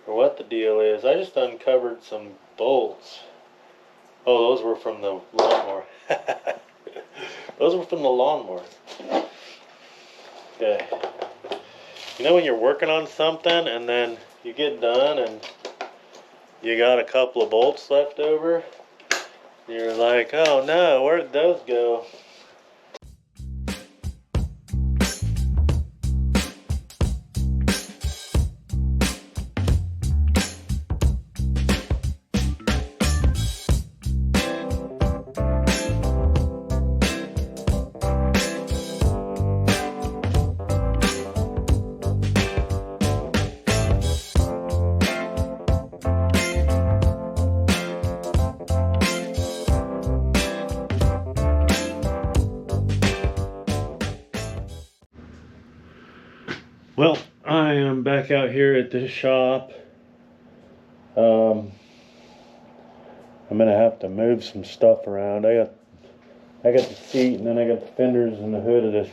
or what the deal is. I just uncovered some bolts. Oh, those were from the lawnmower. Those were from the lawnmower. Okay. You know when you're working on something and then you get done and you got a couple of bolts left over? You're like, oh no, where did those go? Well, I am back out here at the shop. I'm gonna have to move some stuff around. I got the seat, and then I got the fenders and the hood of this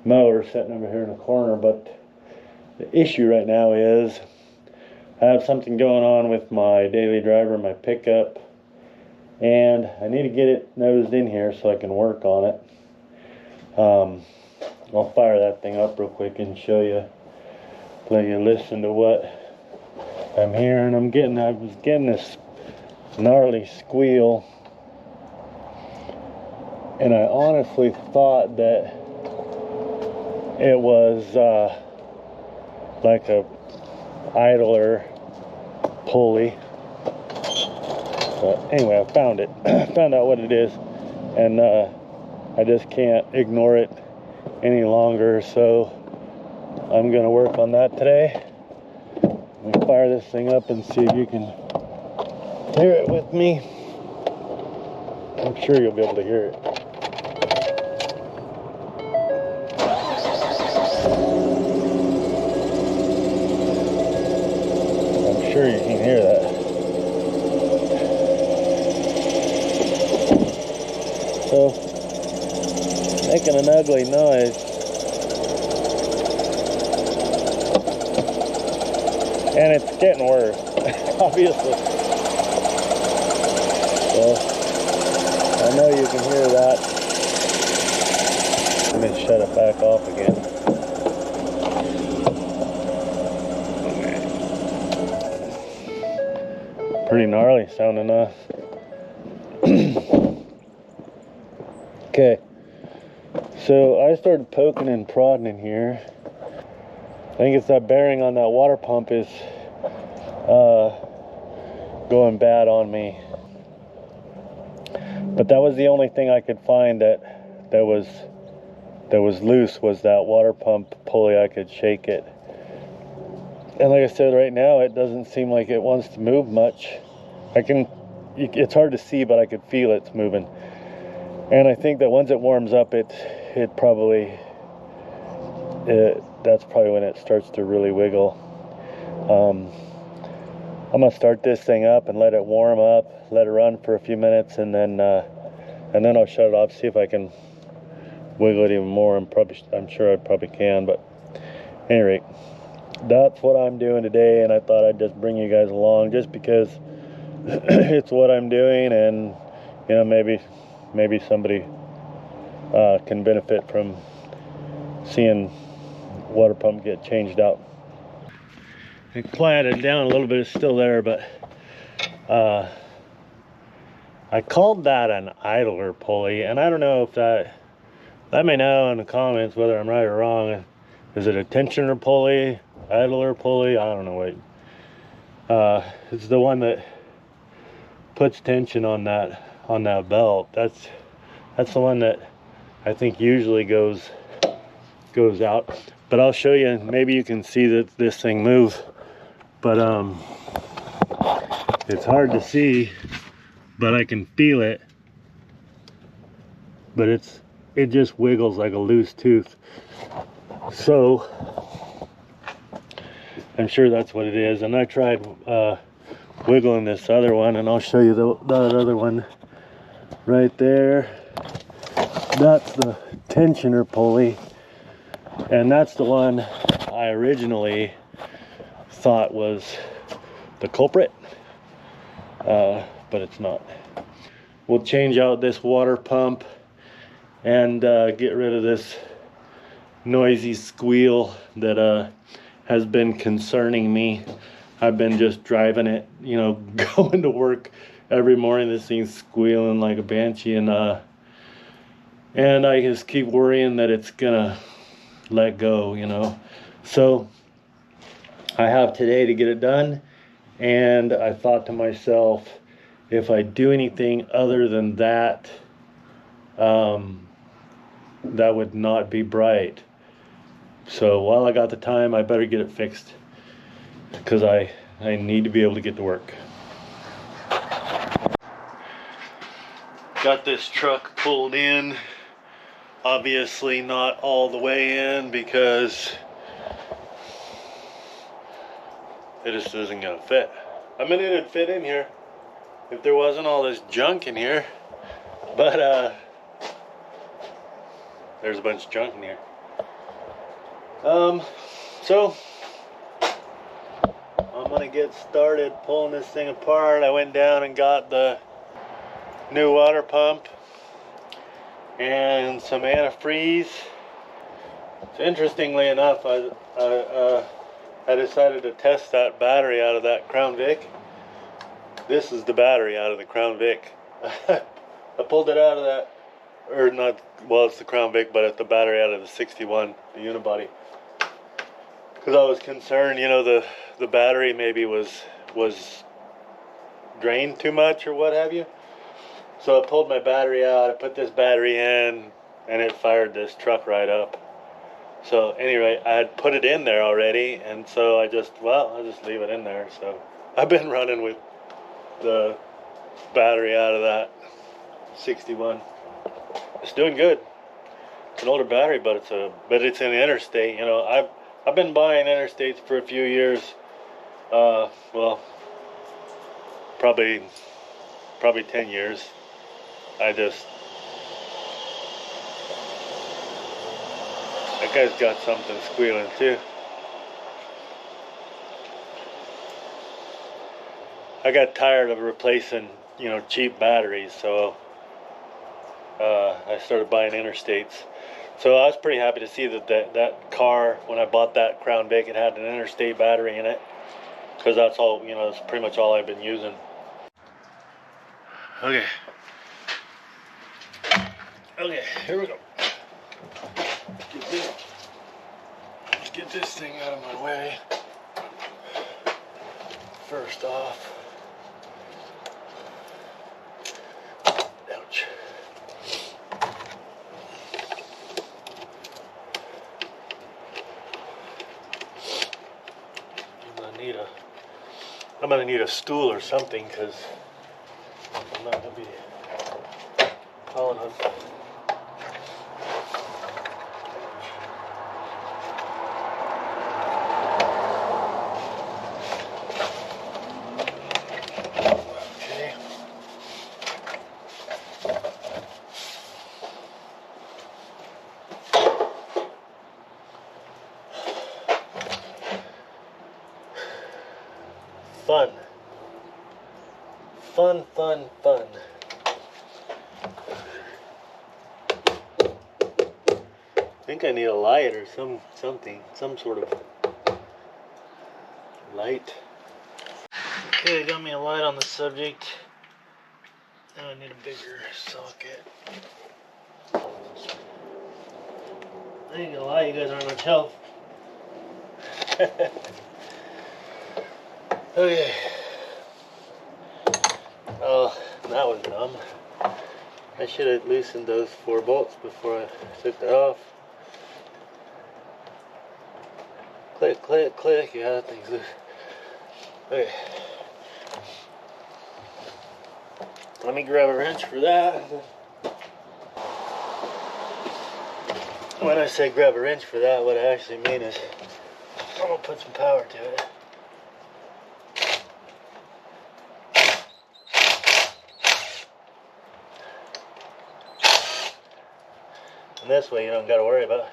mower sitting over here in the corner. But the issue right now is I have something going on with my daily driver, my pickup, and I need to get it nosed in here so I can work on it. I'll fire that thing up real quick and show you, let you listen to what I'm hearing. I was getting this gnarly squeal, and I honestly thought that it was like a idler pulley. But anyway, I found it. Found out what it is, and I just can't ignore it any longer, so I'm gonna work on that today. Let me fire this thing up and see if you can hear it with me. I'm sure you'll be able to hear it. I'm sure you can hear that. So, making an ugly noise. And it's getting worse, obviously. So, I know you can hear that. Let me shut it back off again. Pretty gnarly sounding, Okay. So I started poking and prodding in here. I think it's that bearing on that water pump is going bad on me. But that was the only thing I could find that was loose, was that water pump pulley. I could shake it. And like I said, right now it doesn't seem like it wants to move much. It's hard to see, but I could feel it's moving. And I think that once it warms up, that's probably when it starts to really wiggle. I'm gonna start this thing up and let it warm up, let it run for a few minutes, and then I'll shut it off, see if I can wiggle it even more. I'm sure I probably can, but at any rate, that's what I'm doing today, and I thought I'd just bring you guys along just because it's what I'm doing, and you know, maybe somebody can benefit from seeing water pump get changed out. It quieted down a little bit, it's still there, but I called that an idler pulley, and I don't know if let me know in the comments whether I'm right or wrong. Is it a tensioner pulley, idler pulley? I don't know what. It's the one that puts tension on that belt. That's the one that I think usually goes out. But I'll show you, maybe you can see that this thing move, but it's hard to see, but I can feel it. But it just wiggles like a loose tooth. So I'm sure that's what it is. And I tried wiggling this other one, and I'll show you that other one right there. That's the tensioner pulley, and that's the one I originally thought was the culprit, but it's not. We'll change out this water pump and get rid of this noisy squeal that has been concerning me. I've been just driving it, you know, going to work every morning. This thing's squealing like a banshee, and I just keep worrying that it's gonna let go, you know. So I have today to get it done, and I thought to myself, if I do anything other than that, that would not be bright. So while I got the time, I better get it fixed, because I need to be able to get to work. Got this truck pulled in. Obviously not all the way in, because it just isn't gonna fit. I mean, it'd fit in here if there wasn't all this junk in here, but there's a bunch of junk in here. So I'm gonna get started pulling this thing apart. I went down and got the new water pump and some antifreeze. So interestingly enough, I decided to test that battery out of that Crown Vic. This is the battery out of the Crown Vic. I pulled it out of that, or not, well, it's the Crown Vic, but it's the battery out of the 61, the unibody. Because I was concerned, you know, the battery maybe was drained too much or what have you. So I pulled my battery out, I put this battery in, and it fired this truck right up. So anyway, I had put it in there already, and so I'll just leave it in there. So I've been running with the battery out of that 61. It's doing good. It's an older battery, but it's an interstate. You know, I've been buying interstates for a few years. Well, probably 10 years. That guy's got something squealing too. I got tired of replacing, you know, cheap batteries, so I started buying interstates. So I was pretty happy to see that car, when I bought that Crown Vic, it had an interstate battery in it, because that's all, you know, that's pretty much all I've been using. Okay, here we go. Let's get this thing out of my way. First off, ouch. I'm gonna need a stool or something, because I'm not gonna be tall enough. Okay. Fun. I think I need a light or some sort of light. Okay, I got me a light on the subject. Now I need a bigger socket. I ain't gonna lie, you guys aren't much help. Okay. Oh, that was dumb. I should have loosened those 4 bolts before I took that off. Click, click, click. Yeah, that thing's loose. Okay. Let me grab a wrench for that. When I say grab a wrench for that, what I actually mean is I'm gonna put some power to it. And this way you don't gotta worry about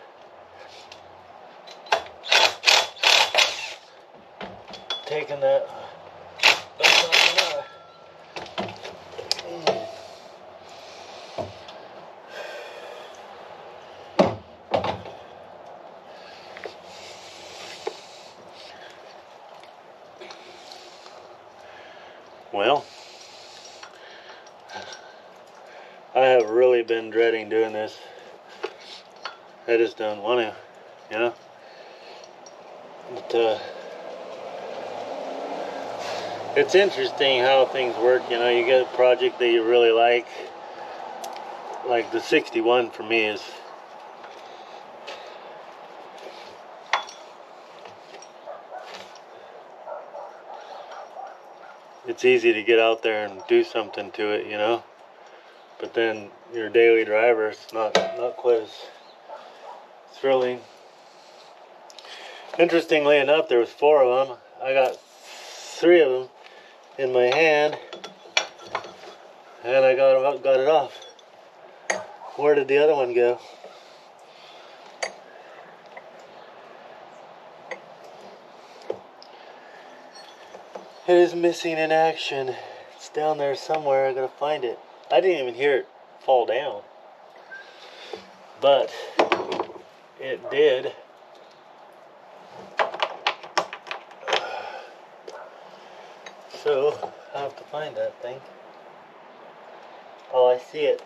taking that. Well, I have really been dreading doing this. I just don't want to, you know. But, it's interesting how things work, you know. You get a project that you really like the 61 for me is it's easy to get out there and do something to it, you know. But then your daily driver, it's not quite as thrilling. Interestingly enough, there was 4 of them. I got 3 of them in my hand, and I got it off. Where did the other one go? It is missing in action. It's down there somewhere. I gotta find it. I didn't even hear it fall down, but it did. So I have to find that thing. Oh, I see it.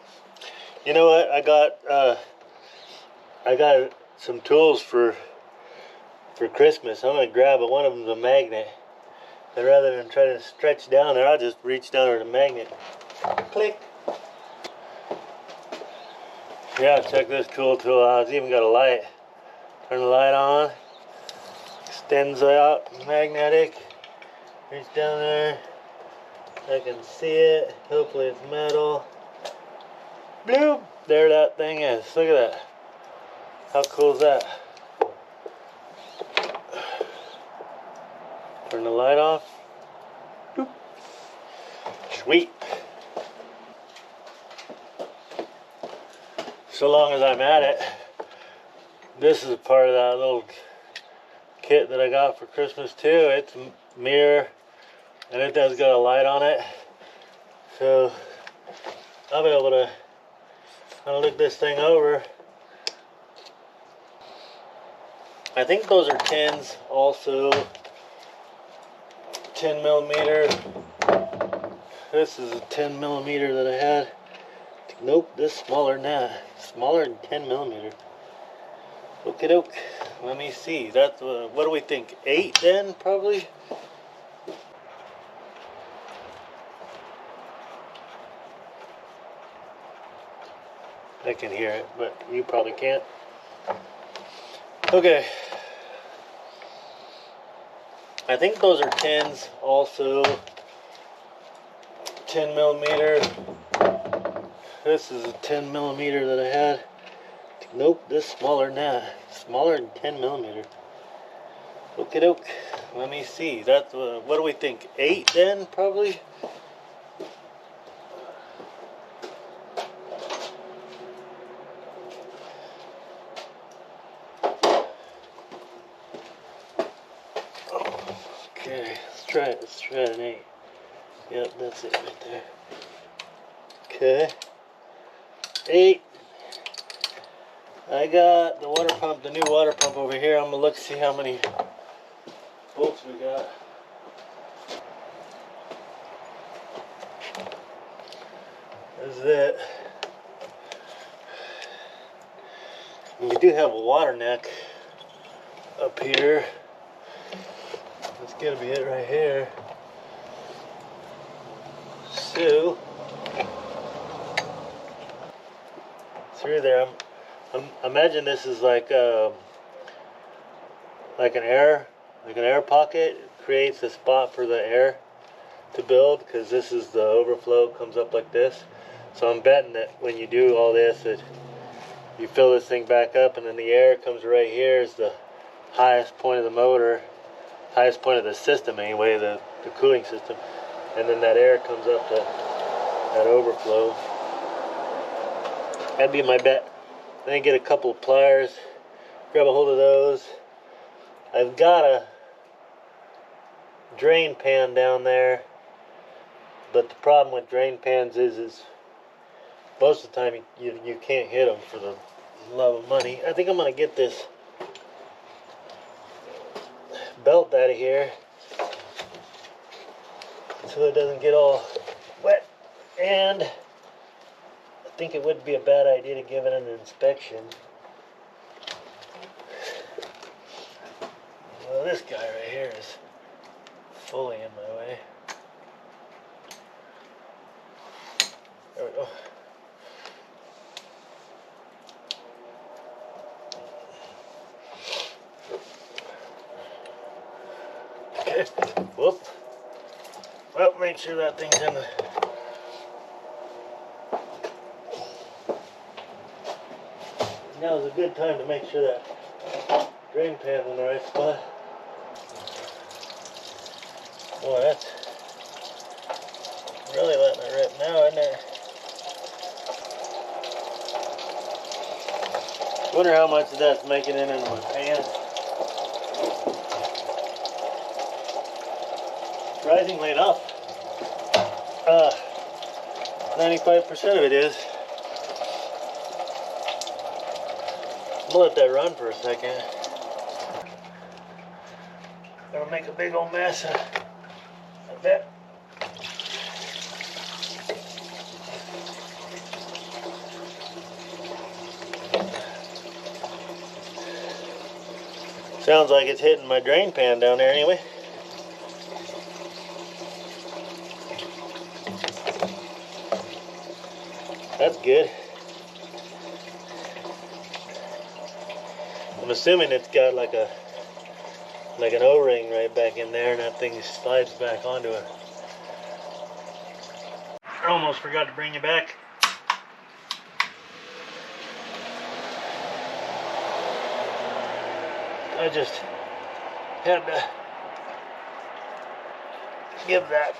You know what? I got some tools for Christmas. I'm gonna grab it. One of them's a magnet. And rather than try to stretch down there, I'll just reach down with a magnet. Click. Yeah, check this cool tool out. It's even got a light. Turn the light on. Extends out. Magnetic. Reach down there. I can see it. Hopefully it's metal. Bloop. There that thing is. Look at that. How cool is that? Turn the light off. Bloop. Sweet. So long as I'm at it, this is a part of that little kit that I got for Christmas too. It's a mirror, and it does got a light on it. So I'll be able to look this thing over. I think those are 10s also. 10 millimeter. This is a 10 millimeter that I had. Nope, this is smaller than that. Smaller than 10 millimeter. Okie doke. Let me see. That's what do we think? 8 then, probably? I can hear it, but you probably can't. Okay. I think those are 10s also. 10 millimeter. This is a 10 millimeter that I had. Nope, this is smaller than that. Smaller than 10 millimeter. Okie doke. Let me see. That's what do we think? 8 then, probably? Okay, let's try it. Let's try an 8. Yep, that's it right there. Okay. 8. I got the water pump, the new water pump over here. I'm gonna look to see how many bolts we got. This is it. And we do have a water neck up here. That's gonna be it right here. So through there, imagine this is like an air pocket. It creates a spot for the air to build, because this is the overflow, comes up like this. So I'm betting that when you do all this, that you fill this thing back up, and then the air comes right here is the highest point of the motor, highest point of the system anyway, the cooling system, and then that air comes up to that overflow. That'd be my bet. Then get a couple of pliers, grab a hold of those. I've got to drain pan down there. But the problem with drain pans is most of the time you can't hit them for the love of money. I think I'm gonna get this belt out of here so it doesn't get all wet, and I think it would be a bad idea to give it an inspection. Well, this guy right here is fully in my way. There we go. Okay, whoop. Well, make sure that thing's in the... Now's a good time to make sure that drain pan's in the right spot. Boy, that's really letting it rip now, isn't it? Wonder how much of that's making it into my pan. Surprisingly enough, 95% of it is. I'm gonna let that run for a second. Gonna make a big old mess, I bet. Sounds like it's hitting my drain pan down there anyway. That's good. I'm assuming it's got like an O-ring right back in there, and that thing slides back onto it. I almost forgot to bring you back. I just had to give that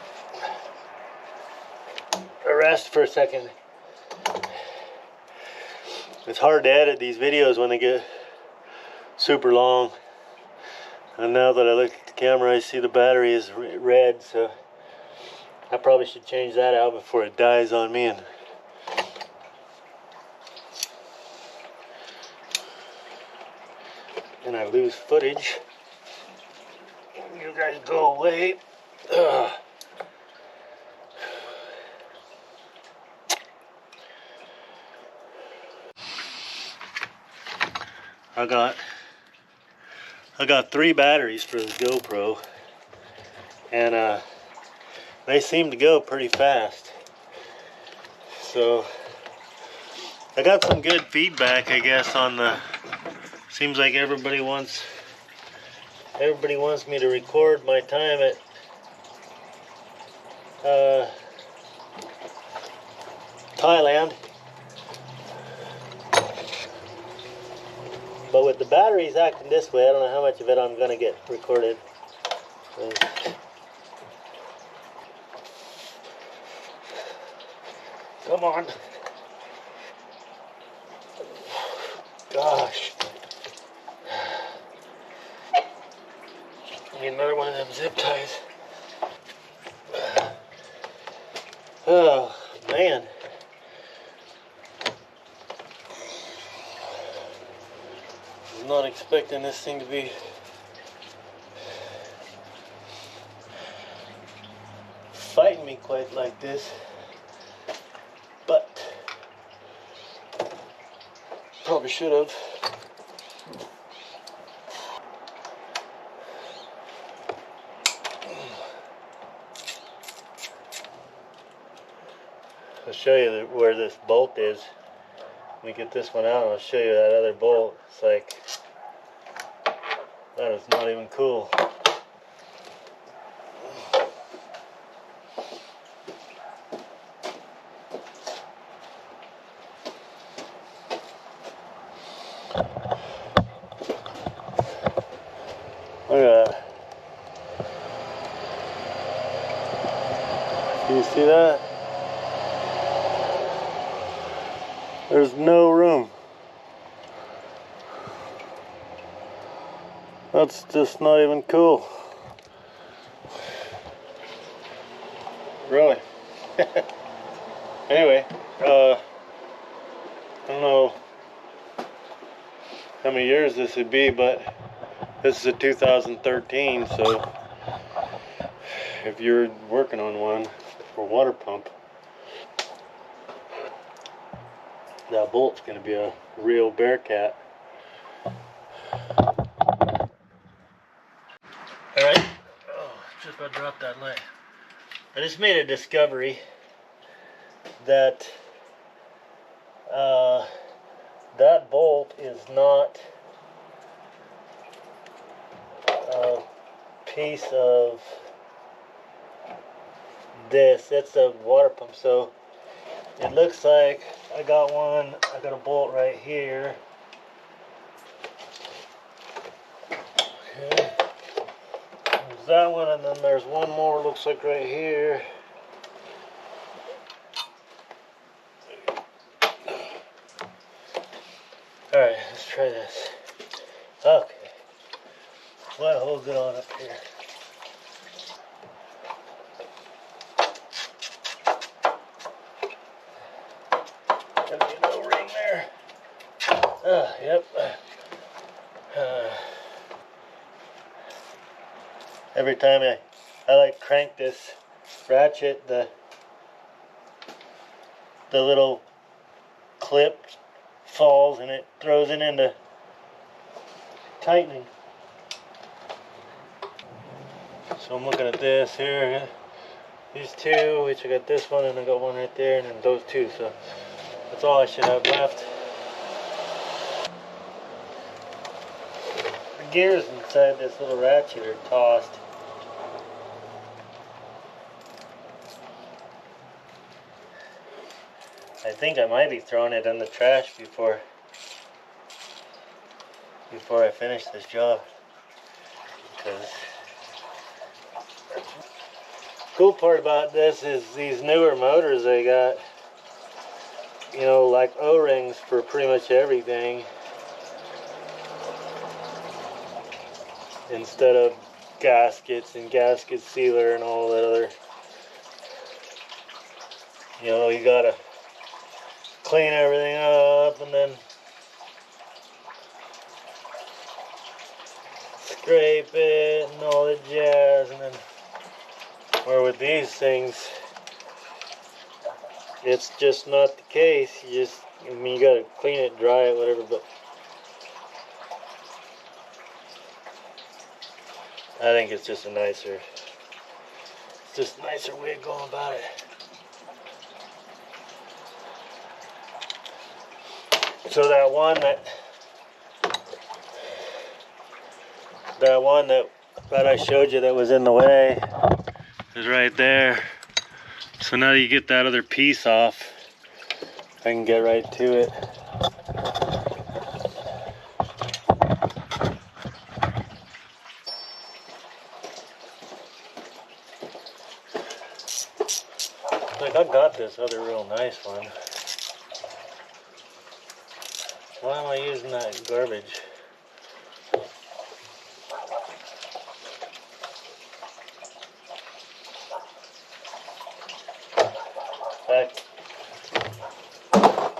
a rest for a second. It's hard to edit these videos when they get super long. And now that I look at the camera, I see the battery is red, so I probably should change that out before it dies on me and I lose footage. You guys go away. Ugh. I got 3 batteries for the GoPro, and they seem to go pretty fast. So I got some good feedback, I guess, on the. Seems like everybody wants me to record my time at Thailand. But with the batteries acting this way, I don't know how much of it I'm going to get recorded. Come on. Gosh. I need another one of them zip ties. Oh, man. I'm not expecting this thing to be fighting me quite like this, but probably should have. I'll show you where this bolt is. Let me get this one out and I'll show you that other bolt. It's like, that is not even cool. Look at that. Can you see that? There's no room. That's just not even cool. Really? Anyway, I don't know how many years this would be, but this is a 2013, so if you're working on one for water pump, that bolt's going to be a real Bearcat. Alright, oh, just about dropped that light. I just made a discovery that that bolt is not a piece of this. It's a water pump, so it looks like I got a bolt right here. Okay. There's that one, and then there's one more, looks like right here. Alright, let's try this. Okay. What holds it on up here? Gonna be a little ring there. Yep. Every time I like crank this ratchet, the little clip falls and it throws it into tightening. So I'm looking at this here, these two, which I got this one and I got one right there, and then those two, so that's all I should have left. The gears inside this little ratchet are tossed. I think I might be throwing it in the trash before I finish this job. Because cool part about this is these newer motors they got, you know, like O-rings for pretty much everything, instead of gaskets and gasket sealer and all that other, you know, you gotta clean everything up and then scrape it and all the jazz, and then where with these things it's just not the case. I mean, you gotta clean it, dry it, whatever, but I think it's just a nicer way of going about it. So that one that I showed you that was in the way is right there. So now you get that other piece off, I can get right to it. Like, I got this other real nice one. Why am I using that garbage? Back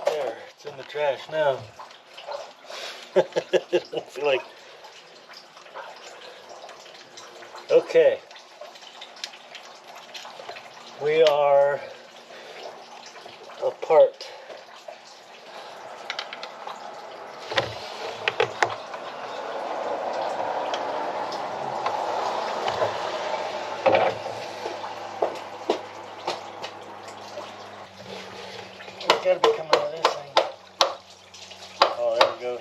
there, it's in the trash now. It don't feel like. Okay. We are apart. It's gotta be coming out of this thing. Oh, there we go.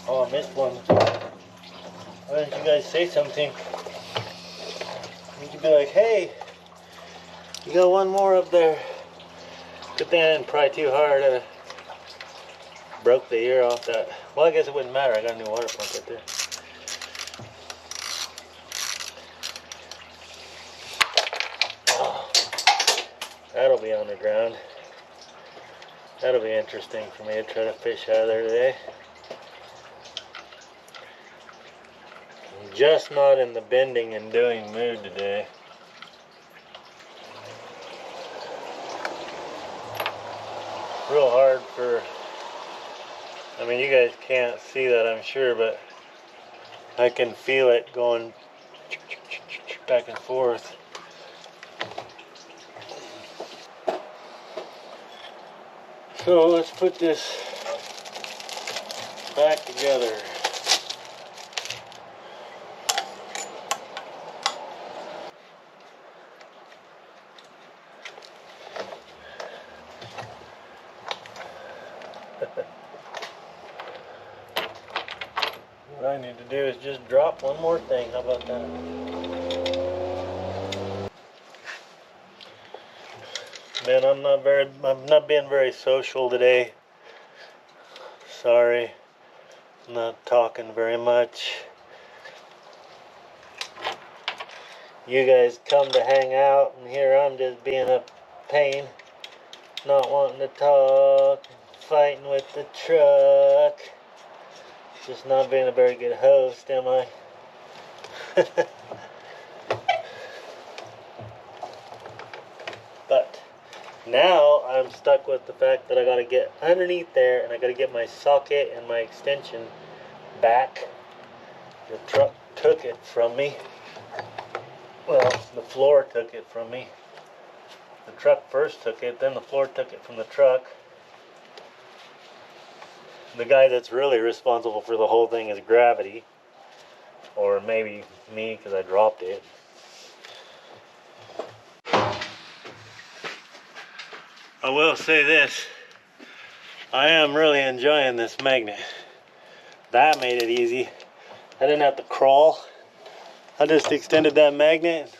Oh, I missed one. Why didn't you guys say something? You could be like, hey, you got one more up there. Good thing I didn't pry too hard. I broke the ear off that. Well, I guess it wouldn't matter. I got a new water pump right there. Oh, that'll be on the ground. That'll be interesting for me to try to fish out of there today. Just not in the bending and doing mood today. Real hard for, I mean, you guys can't see that, I'm sure, but I can feel it going back and forth. So let's put this back together. What I need to do is just drop one more thing. How about that? Man, I'm not being very social today. Sorry. I'm not talking very much. You guys come to hang out, and here I'm just being a pain, not wanting to talk, fighting with the truck. Just not being a very good host, am I? But now I'm stuck with the fact that I gotta get underneath there and I gotta get my socket and my extension back. The truck took it from me. Well, the floor took it from me. The truck first took it, then the floor took it from the truck. The guy that's really responsible for the whole thing is gravity. Or maybe me, because I dropped it. I will say this. I am really enjoying this magnet. That made it easy. I didn't have to crawl. I just extended that magnet,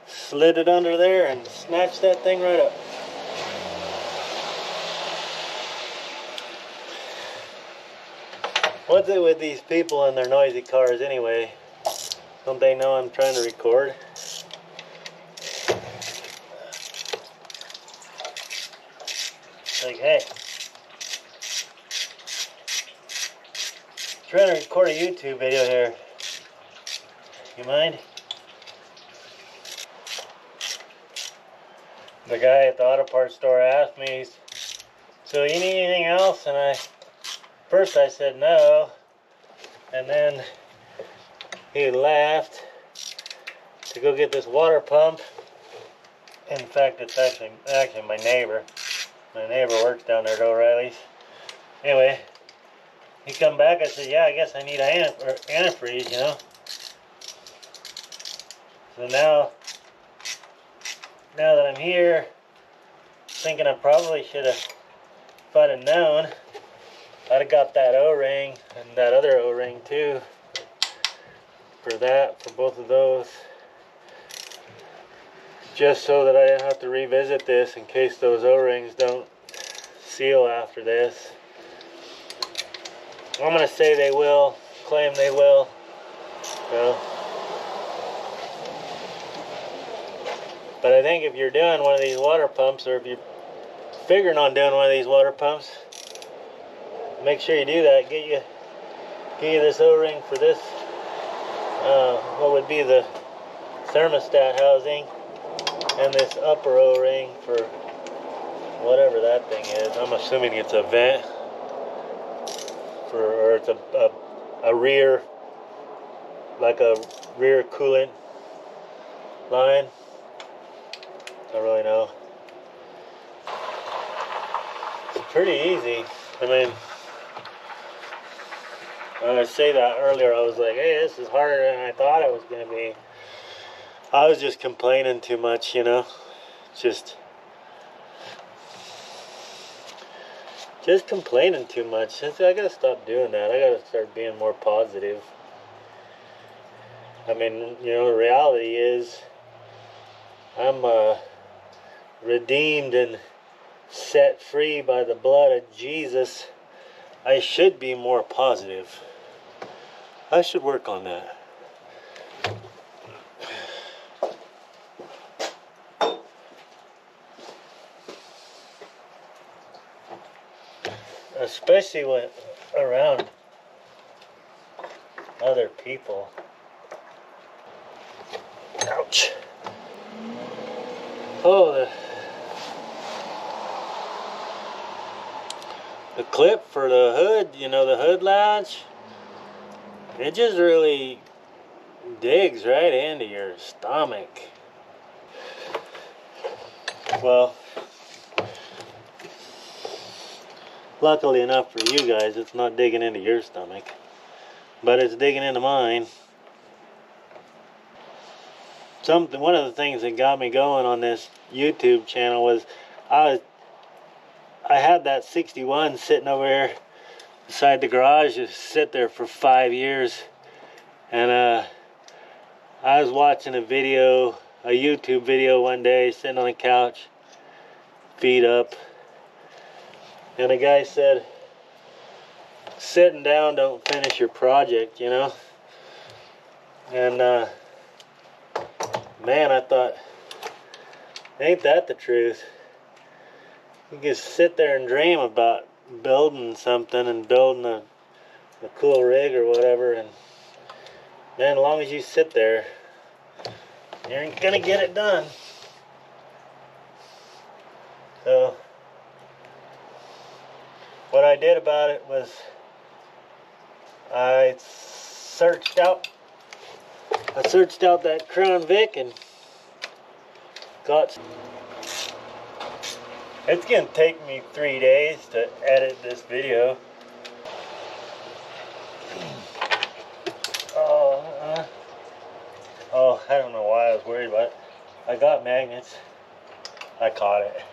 slid it under there, and snatched that thing right up. What's it with these people and their noisy cars anyway? Don't they know I'm trying to record? Like, hey, trying to record a YouTube video here. You mind? The guy at the auto parts store asked me, so you need anything else? And first I said no, and then he left to go get this water pump. In fact, it's actually my neighbor. My neighbor works down there at O'Reilly's. Anyway, he come back. I said, yeah, I guess I need antifreeze, you know. So now that I'm here, thinking I probably should have, if I'd have known, I'd have got that O-ring and that other O-ring too. For both of those. Just so that I didn't have to revisit this in case those O-rings don't seal after this. I'm going to say they will, claim they will. So. But I think if you're doing one of these water pumps, or if you're figuring on doing one of these water pumps, make sure you do that. Get you this O-ring for this, what would be the thermostat housing, and this upper O-ring for whatever that thing is. I'm assuming it's a vent, or it's a rear, like a rear coolant line. I don't really know. It's pretty easy. I mean, when I say that earlier, I was like, hey, this is harder than I thought it was going to be. I was just complaining too much, you know. Just complaining too much. I gotta stop doing that. I gotta start being more positive. I mean, you know, the reality is I'm redeemed and set free by the blood of Jesus. I should be more positive. I should work on that. Especially when around other people. Ouch. Oh, the clip for the hood, you know, the hood latch, it just really digs right into your stomach. Well, luckily enough for you guys, it's not digging into your stomach, but it's digging into mine. One of the things that got me going on this YouTube channel was I had that 61 sitting over here beside the garage, just sit there for 5 years, and I was watching a YouTube video one day, sitting on the couch, feet up, and a guy said, sitting down don't finish your project, you know. And man, I thought, ain't that the truth? You can sit there and dream about building something and building a cool rig or whatever, and man, as long as you sit there, you ain't gonna get it done. So what I did about it was I searched out that Crown Vic and got. It's gonna take me 3 days to edit this video. Oh, I don't know why I was worried about it. I got magnets. I caught it.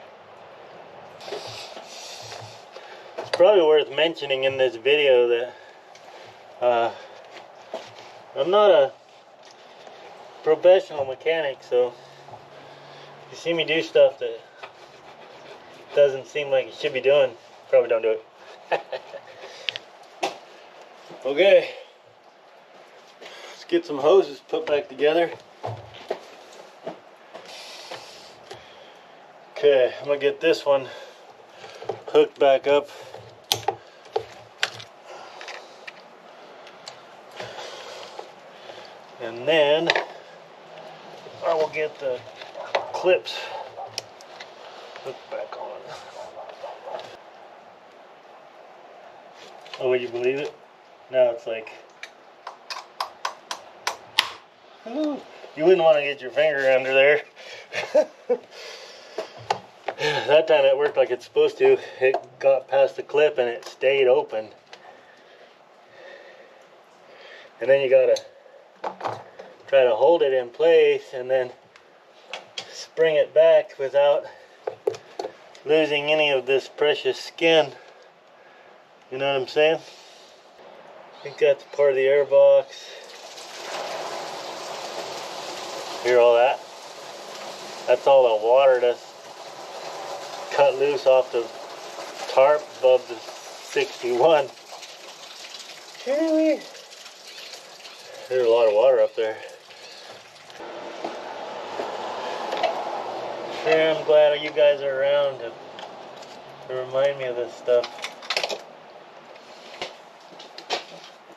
It's probably worth mentioning in this video that I'm not a professional mechanic, so if you see me do stuff that doesn't seem like you should be doing, probably don't do it. Okay, let's get some hoses put back together. Okay, I'm gonna get this one hooked back up. And then I will get the clips hooked back on. Oh, would you believe it? Now it's like, ooh, you wouldn't want to get your finger under there. That time it worked like it's supposed to. It got past the clip and it stayed open. And then you gotta try to hold it in place and then spring it back without losing any of this precious skin. You know what I'm saying? I think that's part of the air box. Hear all that? That's all the water that's cut loose off the tarp above the 61. There's a lot of water up there. Sure, I'm glad you guys are around to remind me of this stuff.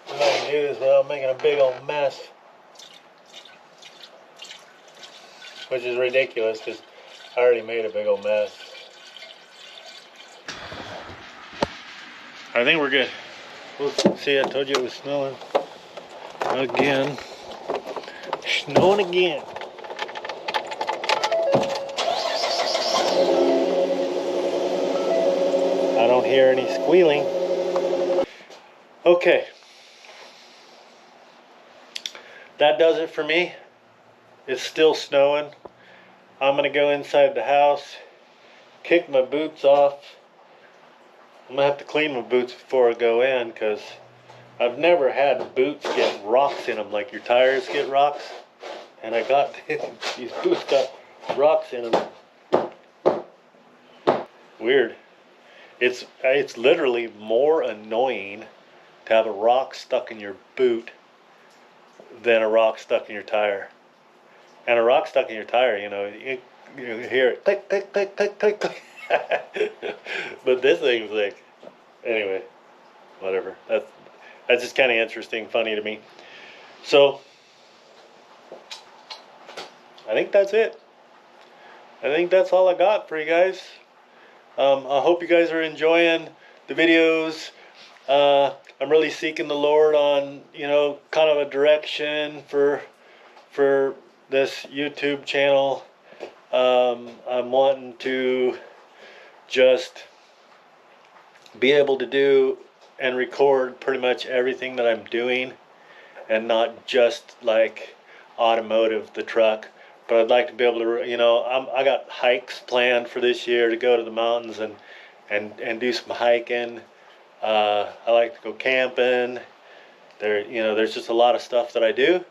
What I can do is without making a big old mess. Which is ridiculous because I already made a big old mess. I think we're good. We'll see, I told you it was snowing. Again. Snowing again. I don't hear any squealing. Okay. That does it for me. It's still snowing. I'm gonna go inside the house, kick my boots off. I'm gonna have to clean my boots before I go in because I've never had boots get rocks in them like your tires get rocks. And I got these boots got rocks in them. Weird. It's literally more annoying to have a rock stuck in your boot than a rock stuck in your tire. And a rock stuck in your tire, you know, you hear it click, click, click, click, click, click. But this thing's like, anyway, whatever. That's just kind of interesting, funny to me. So, I think that's it. I think that's all I got for you guys. I hope you guys are enjoying the videos. I'm really seeking the Lord on, kind of a direction for this YouTube channel. I'm wanting to just be able to do and record pretty much everything that I'm doing, and not just like automotive, the truck. But I'd like to be able to, I got hikes planned for this year to go to the mountains and do some hiking. I like to go camping. There's just a lot of stuff that I do,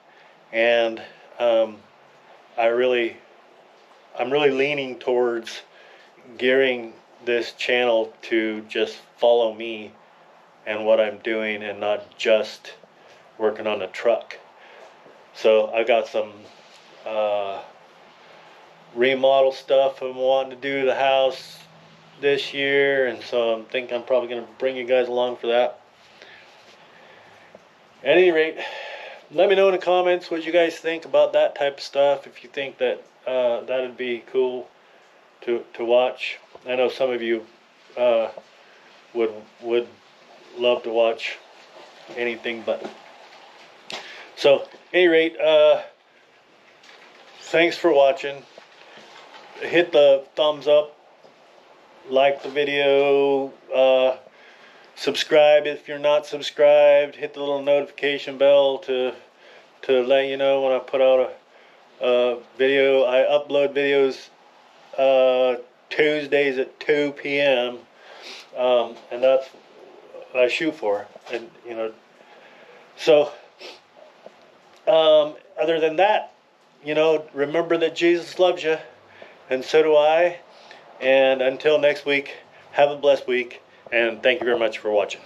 and I'm really leaning towards gearing this channel to just follow me and what I'm doing, and not just working on a truck. So I got some remodel stuff I'm wanting to do to the house this year, and so I'm thinking I'm probably going to bring you guys along for that. At any rate, let me know in the comments what you guys think about that type of stuff, if you think that that'd be cool to watch. I know some of you would love to watch anything but. So, at any rate, thanks for watching. Hit the thumbs up, like the video, subscribe if you're not subscribed. Hit the little notification bell to let you know when I put out a video. I upload videos Tuesdays at 2 p.m. And that's what I shoot for. And so other than that, remember that Jesus loves you, and so do I. And until next week, have a blessed week, and thank you very much for watching.